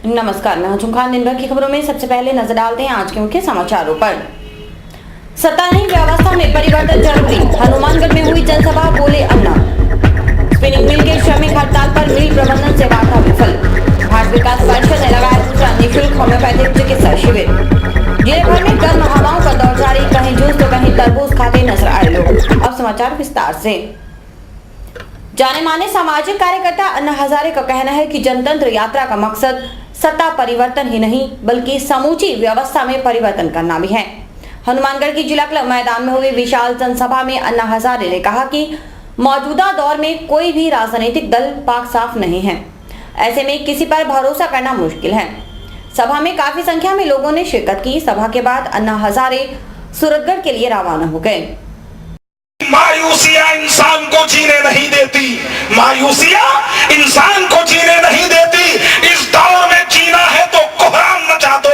नमस्कार, मैं हूं खान। दिन भर की खबरों में सबसे पहले नजर डालते हैं आज के मुख्य समाचारों पर। सत्ताहीन व्यवस्था में परिवर्तन जरूरी, हनुमानगढ़ में हुई जनसभा, बोले अन्ना। स्पिनिंग मिल के श्रमिक हड़ताल पर मिल प्रबंधन से वार्ता विफल। भारत विकास परिषद ने लगाया दूसरा निःशुल्क होम्योपैथिक चिकित्सा शिविर। जिले भर में गर्म हवाओं का दौर जारी, कहीं जूस तो कहीं तरबूज खाते नजर आए लोग। अब समाचार विस्तार से। जाने माने सामाजिक कार्यकर्ता अन्ना हजारे का कहना है कि जनतंत्र यात्रा का मकसद सत्ता परिवर्तन ही नहीं बल्कि समूची व्यवस्था में परिवर्तन करना भी है। हनुमानगढ़ की जिला क्लब मैदान में हुई विशाल जनसभा में अन्ना हजारे ने कहा कि मौजूदा दौर में कोई भी राजनीतिक दल पाक साफ नहीं है, ऐसे में किसी पर भरोसा करना मुश्किल है। सभा में काफी संख्या में लोगों ने शिरकत की। सभा के बाद अन्ना हजारे सूरतगढ़ के लिए रवाना हो गए। मायूसियां इंसान को जीने नहीं देती, मायूसियां इंसान को जीने नहीं देती। इस दौर में जीना है तो कोहराम मचा दो,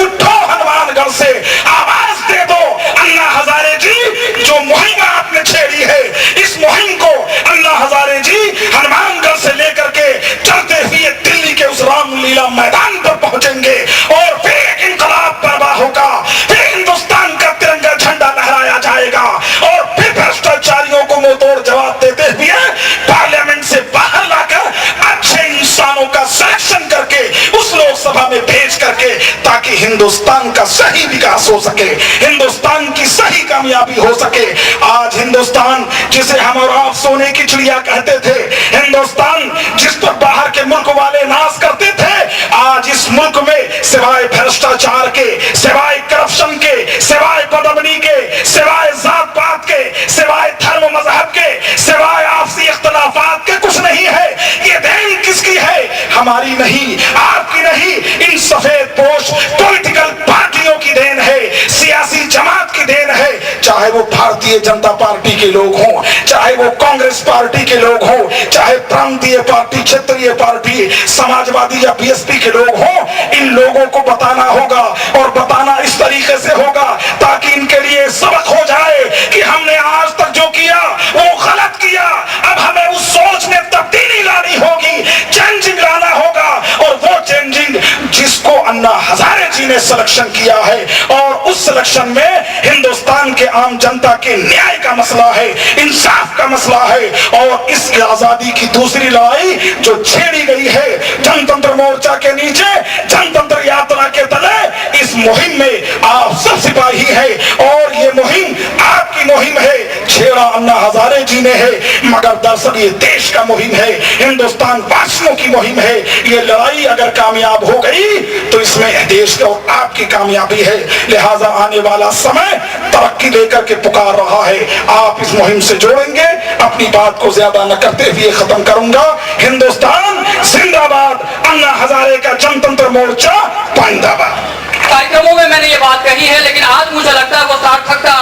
उठो हनुमानगढ़ से, आवाज दे दो। अन्ना हजारे जी, जो मुहिम आपने छेड़ी है, इस मुहिम को अन्ना हजारे जी हनुमानगढ़ से लेकर के चलते हुए दिल्ली के उस रामलीला मैदान पर पहुंचेंगे और फिर इंकलाब बर्पा होगा, फिर हिंदुस्तान का तिरंगा झंडा लहराया जाएगा और फिर भ्रष्टाचारियों को मुंहतोड़ जवाब देते हुए पार्लियामेंट से बाहर लाकर अच्छे इंसानों का सिलेक्शन करके उस लोकसभा में भेज करके, ताकि हिंदुस्तान का सही विकास हो सके, हिंदुस्तान की सही कामयाबी हो सके। आज हिंदुस्तान जिसे हम और आप सोने की चिड़िया कहते थे, हिंदुस्तान जिस पर बाहर के मुल्क वाले नाश करते थे, आज इस मुल्क में सिवाय भ्रष्टाचार के, सिवाय करप्शन के, सिवाय बदमनी के, सिवाय जात पात के, सिवाय धर्म मजहब के, सिवाय आपसी इख्तलाफात के कुछ नहीं है। ये देन किसकी है? हमारी नहीं, आपकी नहीं, इन सफेद पोश पॉलिटिकल पार्टियों की देन है, सियासी जमात की देन है। चाहे वो भारतीय जनता पार्टी के लोग हों, चाहे वो कांग्रेस पार्टी के लोग हों, चाहे प्रांतीय पार्टी, क्षेत्रीय पार्टी, समाजवादी या बीएसपी के लोग हों, इन लोगों को बताना होगा और बताना इस तरीके से होगा ताकि इनके लिए सबक हो जाए कि हमने आज तक जो किया वो गलत किया। अब हमें उस सोच में तब्दीली लानी होगी, चेंजिंग लाना होगा, और वो चेंजिंग जिसको अन्ना हजारे जी ने सिलेक्शन किया है, और उस सिलेक्शन में हिंदुस्तान के आम जनता के न्याय का मसला है, इंसाफ का मसला है। और इस आजादी की दूसरी लड़ाई जो छेड़ी गई है जनतंत्र मोर्चा के नीचे, जनतंत्र यात्रा के तले, इस मुहिम में आप सब सिपाही है और ये मुहिम आपकी मुहिम है, छेड़ा अन्ना हजारे जी ने है, मगर दरअसल ये देश का मुहिम है, हिंदुस्तान वासियों की मुहिम है। ये लड़ाई अगर कामयाब हो गई तो इसमें देश को आपकी कामयाबी है। लिहाजा आने वाला समय तरक्की लेकर के पुकार रहा है, आप इस मुहिम से जोड़ेंगे। अपनी बात को ज्यादा न करते हुए खत्म करूंगा। हिंदुस्तान जिंदाबाद, अन्ना हजारे का जनतंत्र मोर्चा पाइंदाबाद। कार्यक्रमों में मैंने ये बात कही है, लेकिन आज मुझे लगता है वो सार्थकता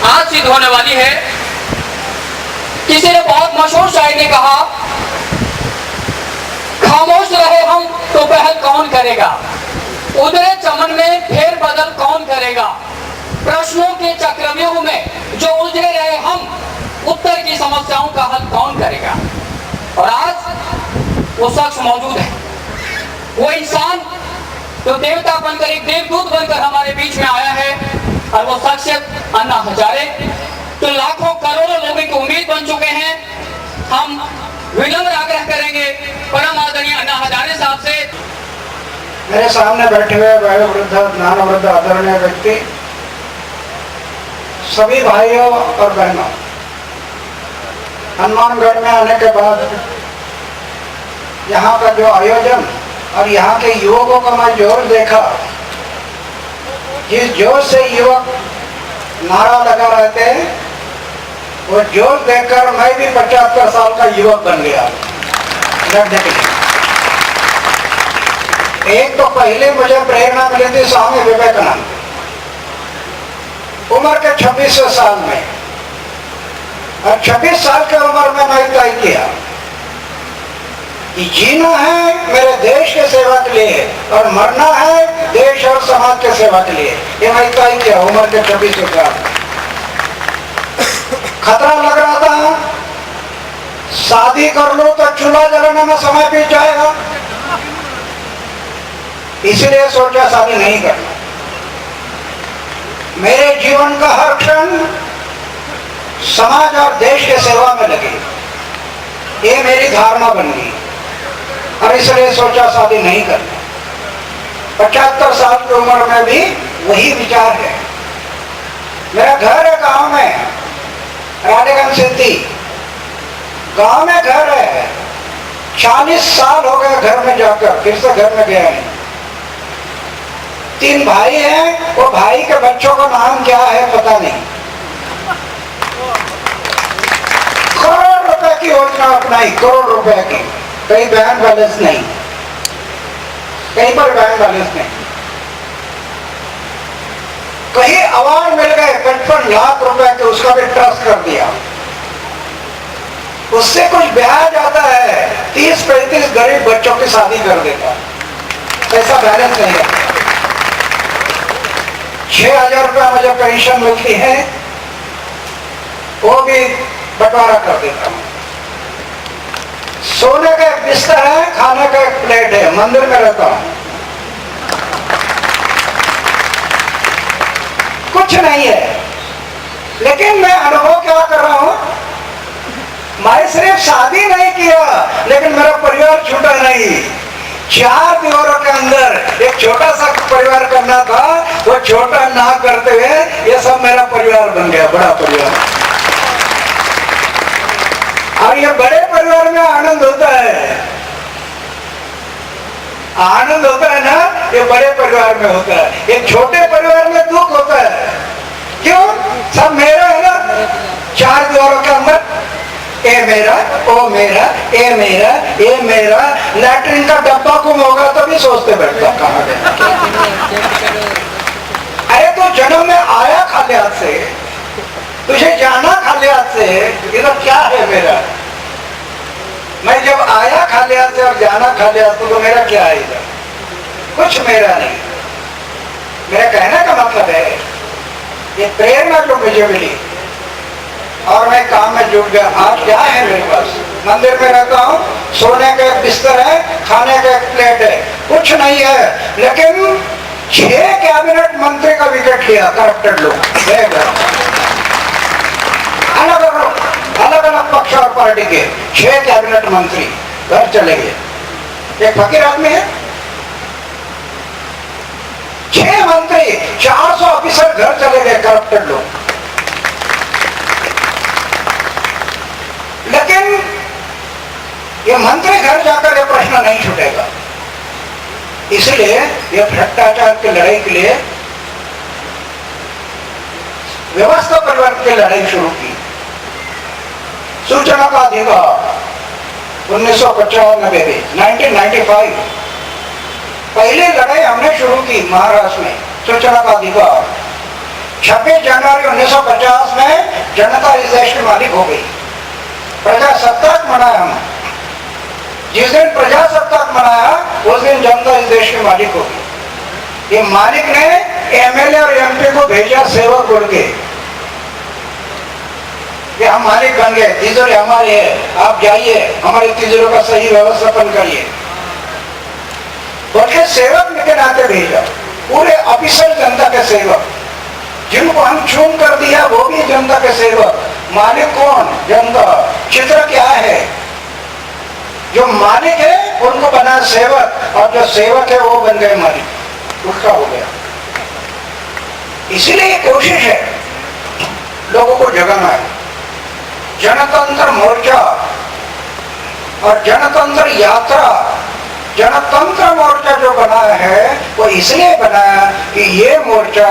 आज सिद्ध होने वाली है। किसी ने बहुत मशहूर शायर ने कहा, खामोश रहे हम तो पहल कौन करेगा, उधरे चमन में फेर बदल कौन करेगा, प्रश्नों के चक्रव्यूह में जो उलझे रहे हम, उत्तर की समस्याओं का हल कौन करेगा। और आज वो शख्स मौजूद है, वो इंसान जो देवता बनकर, एक देवदूत बनकर हमारे बीच में आया है, और वो शख्सियत अन्ना हजारे तो लाखों करोड़ों लोगों की उम्मीद बन चुके हैं। हम विनम्र आग्रह करेंगे परम आदरणीय अन्ना हजारे साहब से। मेरे सामने बैठे हुए वयोवृद्ध, ज्ञानवृद्ध, आदरणीय व्यक्ति, सभी भाइयों और बहनों, हनुमानगढ़ में आने के बाद यहाँ का जो आयोजन और यहाँ के युवकों का मैं जोर देखा, जिस जोर से युवक नारा लगा रहे थे, वो जोर देखकर मैं भी 75 साल का युवक बन गया लड़ने के लिए। एक तो पहले मुझे प्रेरणा मिली थी स्वामी विवेकानंद, उम्र के 26 साल में, और 26 साल की उम्र में मैं तय किया कि जीना है मेरे देश के सेवा के लिए और मरना है देश और समाज के सेवा के लिए। ये मैं तय किया उम्र के 26 साल। खतरा लग रहा था, शादी कर लो तो चूल्हा जलाने में समय बीत जाएगा, इसलिए सोचा शादी नहीं करना। मेरे जीवन का हर क्षण समाज और देश के सेवा में लगे, ये मेरी धारणा बन गई और इसलिए सोचा शादी नहीं करना। 75 साल की उम्र में भी वही विचार है। मेरा घर है गांव में, रानीगंज सिद्धि गांव में घर है। 40 साल हो गए घर में जाकर, फिर से घर में गया नहीं। 3 भाई हैं, वो भाई के बच्चों का नाम क्या है पता नहीं। करोड़ रुपए की योजना अपनाई, करोड़ रुपए की, कहीं बैंक बैलेंस नहीं, कहीं पर बैंक बैलेंस नहीं। कहीं अवार्ड मिल गए 55 लाख रुपए के, उसका भी ट्रस्ट कर दिया। उससे कुछ ब्याज आता है, 30-35 गरीब बच्चों की शादी कर देता, पैसा बैलेंस नहीं रहता। 6,000 रुपया मुझे पेंशन मिलती है, वो भी बंटवारा कर देता हूँ। सोने का एक बिस्तर है, खाने का एक प्लेट है, मंदिर में रहता हूँ। कुछ नहीं है, लेकिन मैं अनुभव क्या कर रहा हूं, मैं सिर्फ शादी नहीं किया लेकिन मेरा परिवार छूटा नहीं। 4 दीवारों के अंदर एक छोटा सा परिवार करना था, वो छोटा ना करते हुए ये सब मेरा परिवार बन गया, बड़ा परिवार। और ये बड़े परिवार में आनंद होता है, आनंद होता है ना, ये बड़े परिवार में होता है। ये छोटे परिवार में दुख होता है। क्यों? सब मेरा है ना, 4 दीवारों के अंदर ए मेरा, ओ मेरा, ए मेरा, ए मेरा। लैट्रिन का डब्बा गुम होगा तो भी सोचते बैठता कहाँ गया। अरे तो जन्म में आया खाली हाथ से, तुझे जाना खाली हाथ से, ये तो क्या है मेरा? मैं जब आया खाली हाथ से और जाना खाली हाथ से, तो मेरा क्या है इधर? कुछ मेरा नहीं। मेरा कहने का मतलब है, ये प्रेरणा जो मुझे मिली और मैं काम में जुट गया। आज क्या है मेरे पास? मंदिर में रहता हूँ, सोने का एक बिस्तर है, खाने का एक प्लेट है, कुछ नहीं है। लेकिन 6 कैबिनेट मंत्री का विकेट लिया करप्टेड लोग, अलग अलग पक्ष और पार्टी के 6 कैबिनेट मंत्री घर चले गए। एक फकीर आदमी है, 6 मंत्री, 400 ऑफिसर घर चले गए, करप्टेड लोग। लेकिन ये मंत्री घर जाकर ये प्रश्न नहीं छूटेगा, इसलिए ये भ्रष्टाचार की लड़ाई के लिए व्यवस्था परिवर्तन की लड़ाई शुरू की। सूचना का अधिकार 1995 में 1995 पहली लड़ाई हमने शुरू की महाराष्ट्र में, सूचना का अधिकार। 26 जनवरी 1950 में जनता इस देश के मालिक हो गई। प्रजासत्ताक मनाया हम, जिस दिन प्रजासत्ताक मनाया उस दिन जनता इस देश के मालिक हो गई। ये मालिक ने एमएलए और एमपी को भेजा सेवक बोल के कि हम मालिक बन गए, तिजोरी हमारी है, आप जाइए हमारी तिजोरी का सही व्यवस्थापन करिए। बल्कि सेवक के नाते भेजा, पूरे ऑफिसर जनता के सेवक, जिनको हम चुन कर दिया वो भी जनता के सेवक। मालिक कौन? जनता। चित्र क्या है? जो मालिक है उनको बना सेवक, और जो सेवक है वो बन गए मालिक, उल्टा हो गया। इसीलिए कोशिश है लोगों को जगाना है। जनतंत्र मोर्चा और जनतंत्र यात्रा, जनतंत्र मोर्चा जो बना है वो इसलिए बना कि ये मोर्चा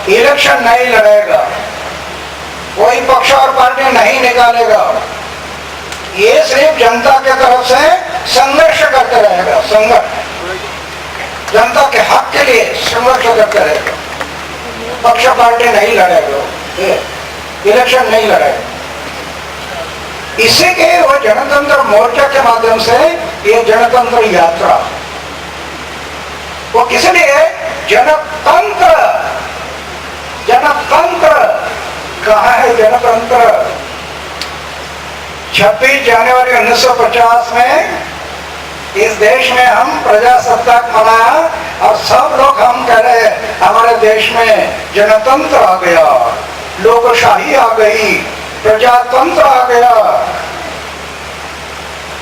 इलेक्शन नहीं लड़ेगा, कोई पक्ष और पार्टी नहीं निकालेगा, ये सिर्फ जनता के तरफ से संघर्ष करते रहेगा, संघर्ष जनता के हक के लिए संघर्ष करते रहेगा। पक्ष पार्टी नहीं लड़ेगा, इलेक्शन नहीं लड़ेगा। इसी के वो जनतंत्र मोर्चा के माध्यम से ये जनतंत्र यात्रा, वो किस लिए? जनतंत्र, जनतंत्र कहाँ है जनतंत्र? 26 जनवरी 1950 में इस इस देश में हम प्रजासत्ताक मनाया और सब लोग हम कह रहे हमारे देश में जनतंत्र आ गया, लोकशाही आ गई, प्रजातंत्र आ गया,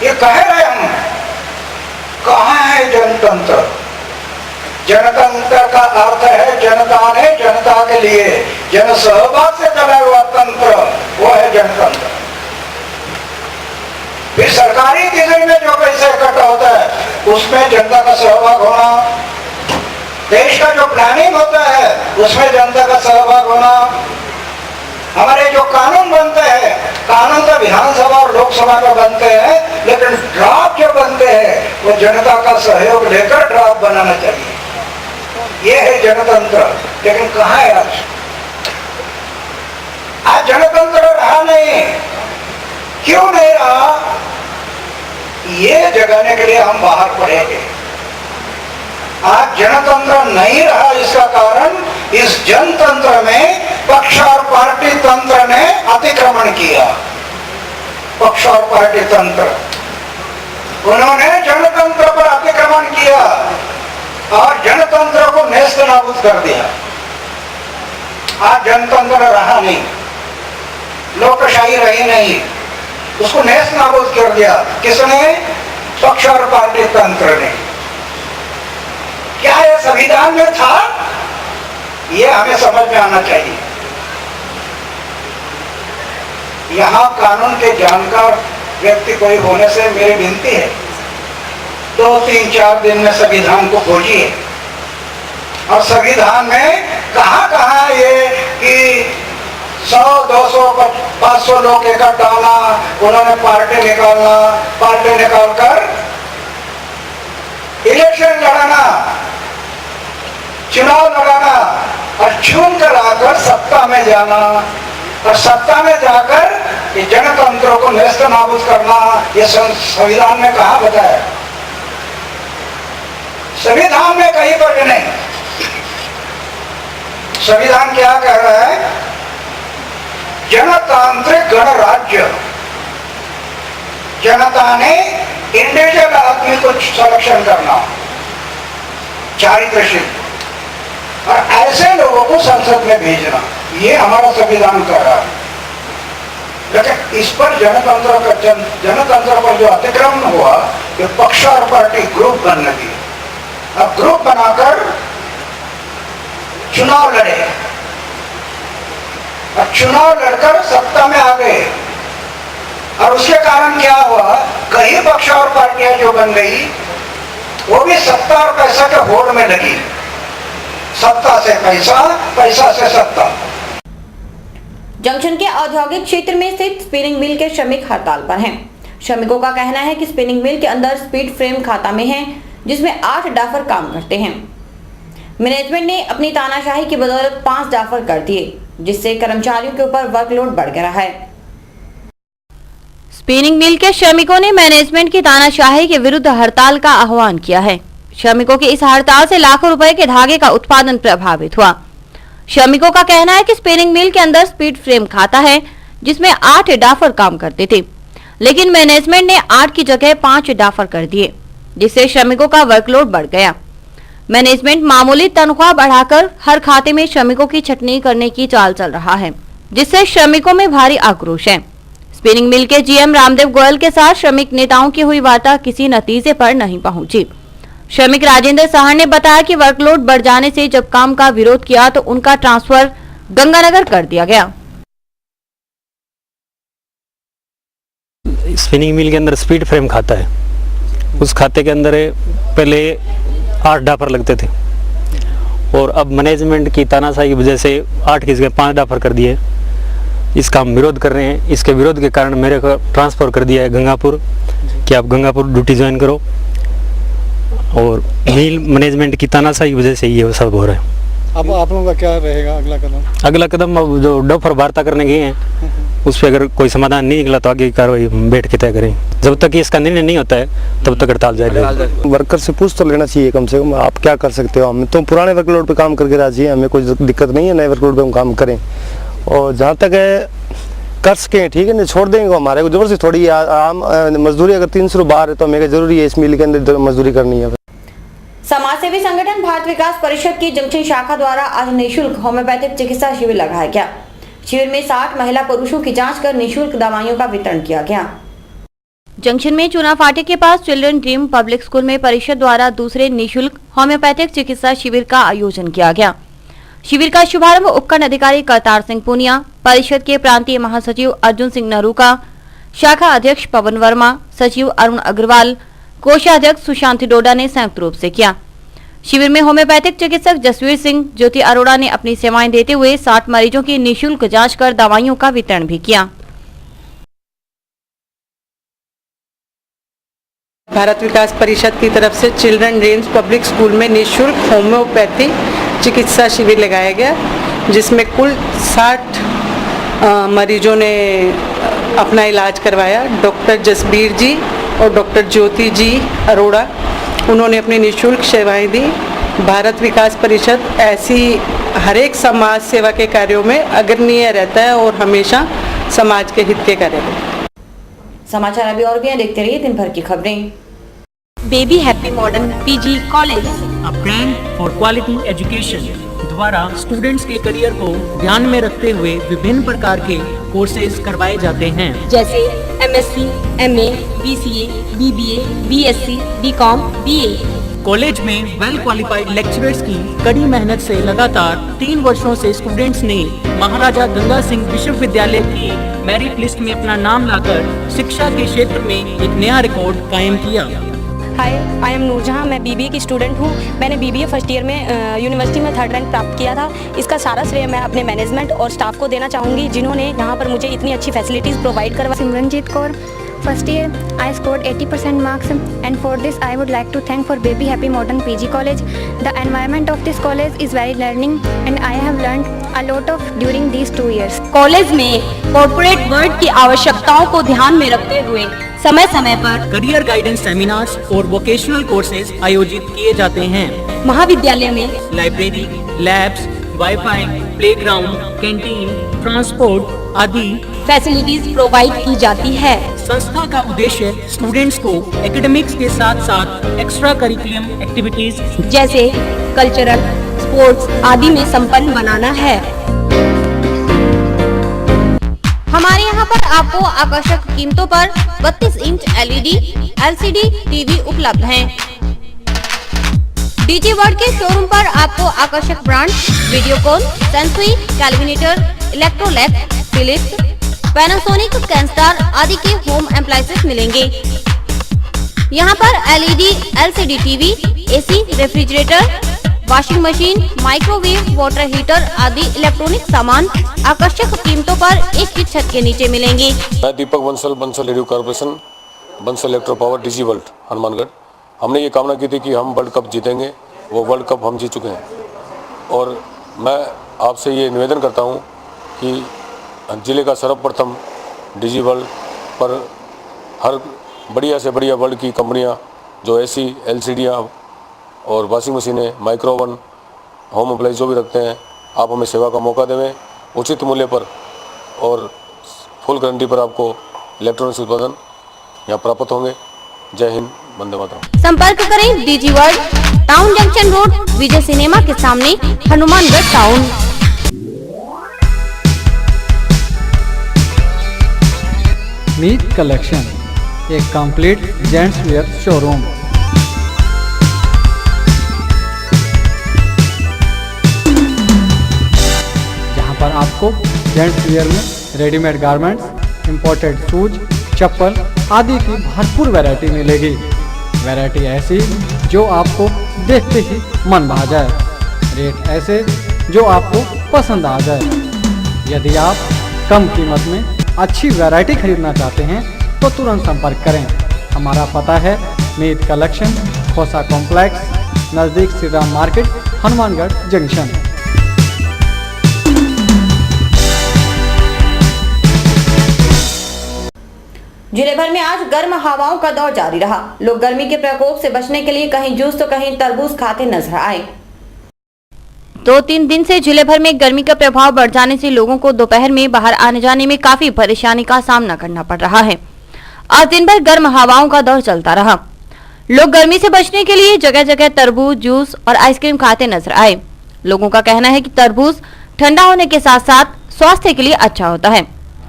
ये कह रहे हम। कहाँ है जनतंत्र? जनतंत्र का अर्थ है जनता ने जनता के लिए, जन सहभाग से चला हुआ तंत्र, वो है जनतंत्र। फिर सरकारी तिजोरी में जो पैसा इकट्ठा होता है उसमें जनता का सहभाग होना, देश का जो प्लानिंग होता है उसमें जनता का सहभाग होना, हमारे जो कानून बनते हैं, कानून तो विधानसभा और लोकसभा में बनते हैं, लेकिन ड्राफ्ट जो बनते हैं वो जनता का सहयोग लेकर ड्राफ्ट बनाना चाहिए, ये है जनतंत्र। लेकिन कहाँ है आज जनतंत्र रहा नहीं। क्यों नहीं रहा? ये जगाने के लिए हम बाहर पड़ेंगे। आज जनतंत्र नहीं रहा, इसका कारण इस जनतंत्र में पक्ष और पार्टी तंत्र ने अतिक्रमण किया। पक्ष और पार्टी तंत्र, उन्होंने जनतंत्र पर अतिक्रमण किया और जनतंत्र को नेस्त नाबूद कर दिया। आज जनतंत्र रहा नहीं, लोकशाही रही नहीं, उसको नेस्त नाबूद कर दिया। किसने? पक्ष और पार्टी तंत्र ने। क्या ये संविधान में था? ये हमें समझ में आना चाहिए। यहाँ कानून के जानकार व्यक्ति कोई होने से मेरी विनती है, 2, 3, 4 दिन में संविधान को खोजिए और संविधान में कहाँ ये कि 100, 200, 500 लोग इकट्ठा होना, उन्होंने पार्टी निकालना, पार्टी निकालकर इलेक्शन लड़ाना, चुनाव लड़ाना और चुन कर आकर सत्ता में जाना और सत्ता में जाकर ये जनतंत्र को नेस्त नाबूद करना, ये संविधान में कहाँ बताया? संविधान में कहीं पर भी नहीं। संविधान क्या कह रहा है? जनतांत्रिक गणराज्य। जनता ने इंडिविजुअल आदमी को संरक्षण करना, चारित्रशील, और ऐसे लोगों को संसद में भेजना, ये हमारा संविधान कह रहा है। लेकिन इस पर जनतंत्र पर जो अतिक्रमण हुआ, ये पक्ष और पार्टी ग्रुप बनने लगी। अब ग्रुप बनाकर चुनाव लड़े और चुनाव लड़कर सत्ता में आ गए, और उसके कारण क्या हुआ? कई पक्ष और पार्टियां जो बन गई वो भी सत्ता और पैसा के होड़ में लगी। सत्ता से पैसा, पैसा से सत्ता। जंक्शन के औद्योगिक क्षेत्र में स्थित स्पिनिंग मिल के श्रमिक हड़ताल पर हैं। श्रमिकों का कहना है कि स्पिनिंग मिल के अंदर स्पीड फ्रेम खाता में है, जिसमें 8 डाफर काम करते हैं। मैनेजमेंट ने अपनी तानाशाही की बदौलत 5 डाफर कर दिए, जिससे कर्मचारियों के ऊपर वर्कलोड बढ़ गया है। स्पिनिंग मिल के श्रमिकों ने मैनेजमेंट की तानाशाही के विरुद्ध हड़ताल का आह्वान किया है। श्रमिकों की इस हड़ताल से लाखों रुपए के धागे का उत्पादन प्रभावित हुआ। श्रमिकों का कहना है कि स्पिनिंग मिल के अंदर स्पीड फ्रेम खाता है, जिसमें 8 डाफर काम करते थे, लेकिन मैनेजमेंट ने 8 की जगह 5 डाफर कर दिए, जिससे श्रमिकों का वर्कलोड बढ़ गया। मैनेजमेंट मामूली तनख्वाह बढ़ाकर हर खाते में श्रमिकों की छटनी करने की चाल चल रहा है, जिससे श्रमिकों में भारी आक्रोश है। स्पिनिंग मिल के जीएम रामदेव गोयल के साथ श्रमिक नेताओं की हुई वार्ता किसी नतीजे पर नहीं पहुंची। श्रमिक राजेंद्र साहर ने बताया कि वर्कलोड बढ़ जाने से जब काम का विरोध किया तो उनका ट्रांसफर गंगानगर कर दिया गया। स्पिनिंग मिल के अंदर स्पीड फ्रेम खाता है, उस खाते के अंदर पहले 8 डाफर लगते थे और अब मैनेजमेंट की तानाशाही की वजह से 8 की जगह 5 डाफर कर दिए। इसका हम विरोध कर रहे हैं। इसके विरोध के कारण मेरे को ट्रांसफ़र कर दिया है गंगापुर कि आप गंगापुर ड्यूटी ज्वाइन करो, और मिल मैनेजमेंट की तानाशाही की वजह से ये सब हो रहा है। अब आप लोगों का क्या रहेगा अगला कदम? अगला कदम अब जो डॉफर वार्ता करने गए हैं उस पर अगर कोई समाधान नहीं निकला तो आगे की कार्रवाई बैठ के तय करें। जब तक इसका निर्णय नहीं होता है तब तक हड़ताल जारी रहेगी। वर्कर से पूछ तो लेना चाहिए कम से कम, आप क्या कर सकते हो? हम तो पुराने वर्कलोड पे काम करके राजी हैं, हमें कोई दिक्कत नहीं है, नए वर्कलोड पे हम काम करें। और जहाँ तक है कर सकें, ठीक है, नहीं छोड़ देंगे हमारे को जबरदस्ती थोड़ी आम मजदूरी अगर 300 रुपये बाहर है तो हमें जरूरी है इस मिल के अंदर मजदूरी करनी है। समाजसेवी संगठन भारत विकास परिषद की जंक्शन शाखा द्वारा आज निःशुल्क होम्योपैथिक चिकित्सा शिविर लगाया गया। शिविर में 60 महिला पुरुषों की जांच कर निःशुल्क दवाइयों का वितरण किया गया। जंक्शन में चूना फाटे के पास चिल्ड्रन ड्रीम पब्लिक स्कूल में परिषद द्वारा दूसरे निःशुल्क होम्योपैथिक चिकित्सा शिविर का आयोजन किया गया। शिविर का शुभारंभ उपखंड अधिकारी करतार सिंह पूनिया, परिषद के प्रांतीय महासचिव अर्जुन सिंह नरूका, शाखा अध्यक्ष पवन वर्मा, सचिव अरुण अग्रवाल, कोषाध्यक्ष सुशांति डोडा ने संयुक्त रूप से किया। शिविर में होम्योपैथिक चिकित्सक जसवीर सिंह, ज्योति अरोड़ा ने अपनी सेवाएं देते हुए 60 मरीजों की निःशुल्क जांच कर दवाइयों का वितरण भी किया। भारत विकास परिषद की तरफ से चिल्ड्रन ड्रीम्स पब्लिक स्कूल में निःशुल्क होम्योपैथी चिकित्सा शिविर लगाया गया, जिसमें कुल 60 मरीजों ने अपना इलाज करवाया। डॉक्टर जसबीर जी और डॉक्टर ज्योति जी अरोड़ा, उन्होंने अपनी निःशुल्क सेवाएं दी। भारत विकास परिषद ऐसी हर एक समाज सेवा के कार्यों में अग्रणीय रहता है और हमेशा समाज के हित के कार्य में। समाचार अभी और भी हैं, देखते रहिए दिन भर की खबरें। Baby happy modern PG college, a brand for quality education द्वारा स्टूडेंट्स के करियर को ध्यान में रखते हुए विभिन्न प्रकार के कोर्सेज करवाए जाते हैं, जैसे MSc, MA, BCA, BBA, BSc, BCom, BA. College में वेल क्वालिफाइड लेक्चरर्स की कड़ी मेहनत से लगातार 3 वर्षों से स्टूडेंट्स ने महाराजा गंगा सिंह विश्वविद्यालय की मेरिट लिस्ट में अपना नाम लाकर शिक्षा के क्षेत्र में एक नया रिकॉर्ड कायम किया। हाय, आई एम नूरजहां, मैं बीबीए की स्टूडेंट हूं। मैंने बीबीए फर्स्ट ईयर में यूनिवर्सिटी में 3rd रैंक प्राप्त किया था। इसका सारा श्रेय मैं अपने मैनेजमेंट और स्टाफ को देना चाहूँगी, जिन्होंने यहाँ पर मुझे इतनी अच्छी फैसिलिटीज़ प्रोवाइड करवाई। Simranjeet Kaur, first year I scored 80% marks, and for this I would like to thank for Baby Happy Modern PG College. The environment of this college is very learning and I have learned a lot of during these 2 years. College में corporate world की आवश्यकताओं को ध्यान में रखते हुए समय समय पर करियर गाइडेंस सेमिनार्स और वोकेशनल कोर्सेज आयोजित किए जाते हैं। महाविद्यालय में library, labs, wifi, playground, canteen, transport आदि फैसिलिटीज प्रोवाइड की जाती है। संस्था का उद्देश्य स्टूडेंट्स को एकेडमिक्स के साथ साथ एक्स्ट्रा करिकुलम एक्टिविटीज जैसे कल्चरल, स्पोर्ट्स आदि में संपन्न बनाना है। हमारे यहाँ पर आपको आकर्षक कीमतों पर 32 इंच LED, LCD टीवी उपलब्ध हैं। डीजी वर्ल्ड के शोरूम पर आपको आकर्षक brand Videocon, Sansui, Kelvinator, Electrolab, Philips, Panasonic, Kenstar आदि के होम एप्लायंसेस मिलेंगे। यहाँ पर LED, LCD TV, AC, refrigerator, washing machine, microwave, water heater आदि इलेक्ट्रॉनिक सामान आकर्षक कीमतों पर एक ही छत के नीचे मिलेंगे। मैं Deepak Bansal radio corporation, Bansal electro power, DG world, Hanumangarh. हमने ये कामना की थी कि हम वर्ल्ड कप जीतेंगे, वो वर्ल्ड कप हम जीत चुके हैं। और मैं आपसे ये निवेदन करता हूँ कि जिले का सर्वप्रथम डीजी वर्ल्ड पर हर बढ़िया से बढ़िया वर्ल्ड की कंपनियाँ जो AC, LCD और वॉशिंग मशीनें, माइक्रो ओवन, होम अप्लाइंस जो भी रखते हैं, आप हमें सेवा का मौका देवें उचित मूल्य पर और फुल गारंटी पर आपको इलेक्ट्रॉनिक्स उत्पादन यहाँ प्राप्त होंगे। जय हिंद, वंदे मातरम। संपर्क करें DG world, town junction road, Vijay cinema के सामने, हनुमानगढ़ टाउन। मीत कलेक्शन, एक कंप्लीट जेंट्स वेयर शोरूम। जहां पर आपको जेंट्स वेयर में रेडीमेड गारमेंट्स, इंपोर्टेड शूज, चप्पल आदि की भरपूर वैरायटी मिलेगी। वैरायटी ऐसी जो आपको देखते ही मन भा जाए, रेट ऐसे जो आपको पसंद आ जाए। यदि आप कम कीमत में अच्छी वैरायटी खरीदना चाहते हैं तो तुरंत संपर्क करें। हमारा पता है मीत कलेक्शन, खोसा कॉम्प्लेक्स, नज़दीक श्री राम मार्केट, हनुमानगढ़ जंक्शन। जिले भर में आज गर्म हवाओं का दौर जारी रहा। लोग गर्मी के प्रकोप से बचने के लिए कहीं जूस तो कहीं तरबूज खाते नजर आए। 2-3 दिन से जिले भर में गर्मी का प्रभाव बढ़ जाने से लोगों को दोपहर में बाहर आने जाने में काफी परेशानी का सामना करना पड़ रहा है। आज दिन भर गर्म हवाओं का दौर चलता रहा। लोग गर्मी से बचने के लिए जगह जगह तरबूज, जूस और आइसक्रीम खाते नजर आए। लोगों का कहना है कि तरबूज ठंडा होने के साथ साथ स्वास्थ्य के लिए अच्छा होता है।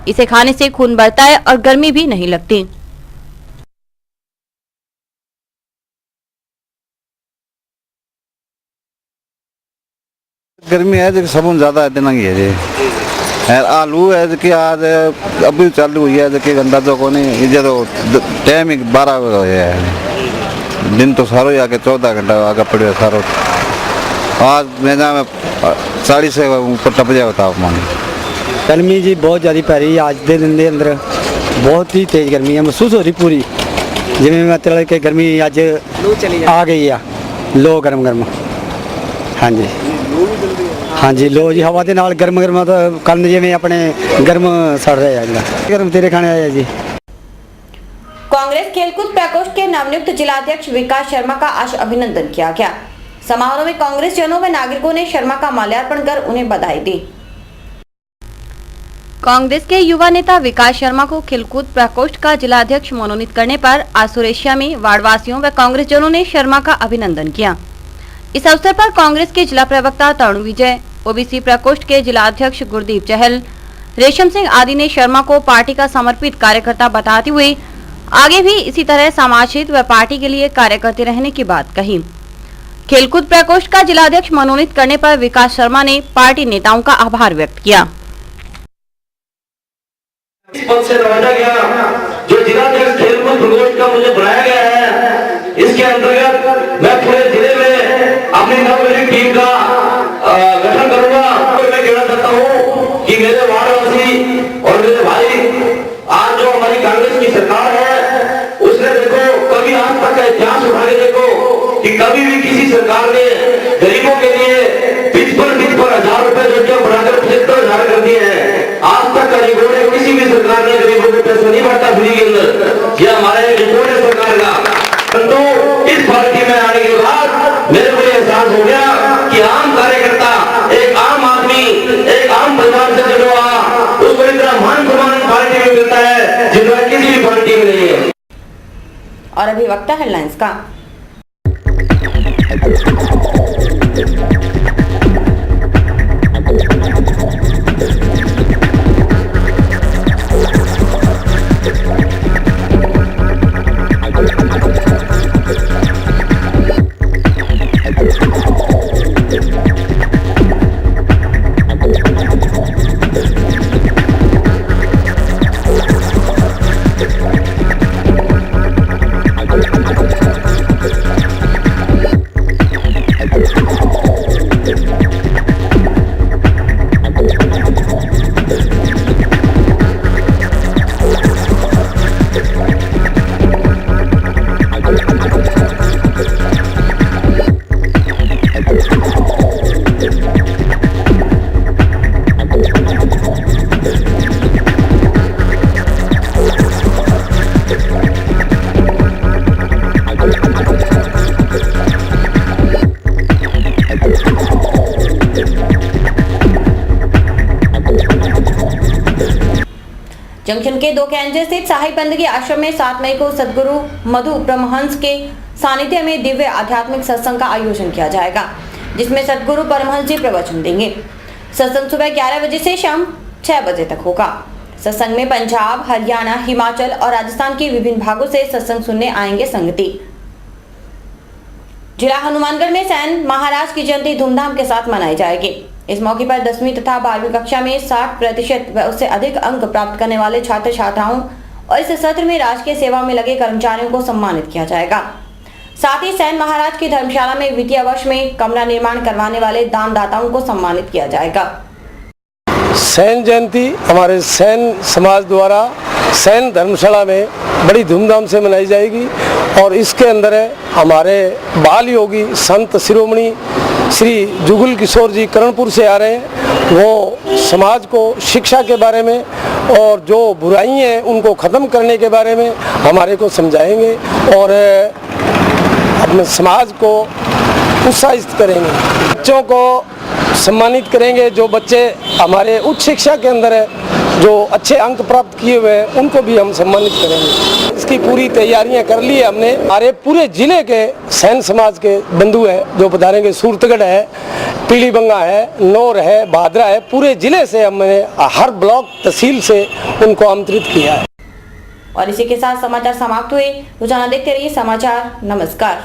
इसे खाने से खून बढ़ता है और गर्मी भी नहीं लगती। गर्मी है जो सबसे ज्यादा दिन की है जी। आलू है जो कि आज अभी चालू हुई है जो कि अंदाजा को नहीं, ये तो टाइम ही 12 है, दिन तो सारो ही आगे 14 घंटा आगे पड़े सारो। आज मैदा में 40 से ऊपर टप जाए तापमान। गर्मी जी बहुत ज़्यादा पै रही है। आज के दिन के अंदर बहुत ही तेज़ गर्मी है महसूस हो रही पूरी, जिमें मतलब कि गर्मी अज आ गई है, लो गर्म गर्म। हाँ जी, हाँ जी, लो जी हवा के नाल गर्म गर्म तो कल जिमें अपने गर्म सड़ रहे हैं, गर्म तेरे खाने आए जी। कांग्रेस खेलकूद प्रकोष्ठ के नवनियुक्त जिलाध्यक्ष विकास शर्मा का आज अभिनंदन किया गया। समारोह में कांग्रेस जनों व नागरिकों ने शर्मा का माल्यार्पण कर उन्हें बधाई दी। कांग्रेस के युवा नेता विकास शर्मा को खेलकूद प्रकोष्ठ का जिलाध्यक्ष मनोनीत करने पर आज सुरेशिया में वार्डवासियों व कांग्रेस जनों ने शर्मा का अभिनंदन किया। इस अवसर पर कांग्रेस के जिला प्रवक्ता तरुण विजय, ओबीसी प्रकोष्ठ के जिलाध्यक्ष गुरदीप चहल, रेशम सिंह आदि ने शर्मा को पार्टी का समर्पित कार्यकर्ता बताते हुए आगे भी इसी तरह समाज हित व पार्टी के लिए कार्य करते रहने की बात कही। खेलकूद प्रकोष्ठ का जिलाध्यक्ष मनोनीत करने पर विकास शर्मा ने पार्टी नेताओं का आभार व्यक्त किया। पद से रवाना गया जो जिलाध्यक्ष खेलकूद प्रकोष्ठ का मुझे बनाया गया है, इसके अंतर्गत मैं पूरे जिले में अपनी नवनिर्मित टीम का गठन करूंगा। मैं कहना चाहता हूं कि मेरे वार्डवासी और मेरे भाई, आज जो हमारी कांग्रेस की सरकार है उसने देखो कभी आज तक का इतिहास उठा के देखो कि कभी भी किसी सरकार ने गरीबों के लिए 55,000 रुपए जो बढ़ाकर 75,000 कर दिए हैं। आज तक का रिकॉर्ड है, किसी भी सरकार ने गरीबों के पैसे नहीं बढ़ता फ्री के अंदर, यह हमारा रिकॉर्ड है सरकार का। परंतु इस पार्टी में आने के बाद मेरे को एहसास हो गया कि आम कार्यकर्ता, एक आम आदमी, एक आम परिवार से जुड़ा हुआ, उसको इतना मान सम्मान पार्टी में मिलता है जितना किसी भी पार्टी में नहीं है। और अभी वक्त है हेडलाइंस का। जंक्शन के 2 केंजे स्थित साहिब बंदगी आश्रम में 7 मई को सदगुरु मधु परमहंस के सानिध्य में दिव्य आध्यात्मिक सत्संग का आयोजन किया जाएगा, जिसमें सदगुरु परमहंस जी प्रवचन देंगे। सत्संग सुबह 11 बजे से शाम 6 बजे तक होगा। सत्संग में पंजाब, हरियाणा, हिमाचल और राजस्थान के विभिन्न भागों से सत्संग सुनने आएंगे संगति। जिला हनुमानगढ़ में सैन महाराज की जयंती धूमधाम के साथ मनाई जाएगी। इस मौके पर 10वीं तथा 12वीं कक्षा में 60% व उससे अधिक अंक प्राप्त करने वाले छात्र छात्राओं और इस सत्र में राजकीय सेवा में लगे कर्मचारियों को सम्मानित किया जाएगा। साथ ही सैन महाराज की धर्मशाला में वित्तीय वर्ष में कमरा निर्माण करवाने वाले दानदाताओं को सम्मानित किया जाएगा। सैन जयंती हमारे सैन समाज द्वारा सैन धर्मशाला में बड़ी धूमधाम से मनाई जाएगी और इसके अंदर हमारे बाल योगी संत शिरोमणि श्री जुगल किशोर जी करणपुर से आ रहे हैं। वो समाज को शिक्षा के बारे में और जो बुराई हैं उनको ख़त्म करने के बारे में हमारे को समझाएंगे और अपने समाज को उत्साहित करेंगे। बच्चों को सम्मानित करेंगे। जो बच्चे हमारे उच्च शिक्षा के अंदर है, जो अच्छे अंक प्राप्त किए हुए हैं, उनको भी हम सम्मानित करेंगे। इसकी पूरी तैयारियां कर ली है हमने। हमारे पूरे जिले के सैन समाज के बंधु हैं जो पधारेंगे। सूरतगढ़ है, पीलीबंगा है, नौर है, भादरा है, पूरे जिले से हमने हर ब्लॉक तहसील से उनको आमंत्रित किया है। और इसी के साथ समाचार समाप्त हुए। रोजाना देखते रहिए समाचार। नमस्कार।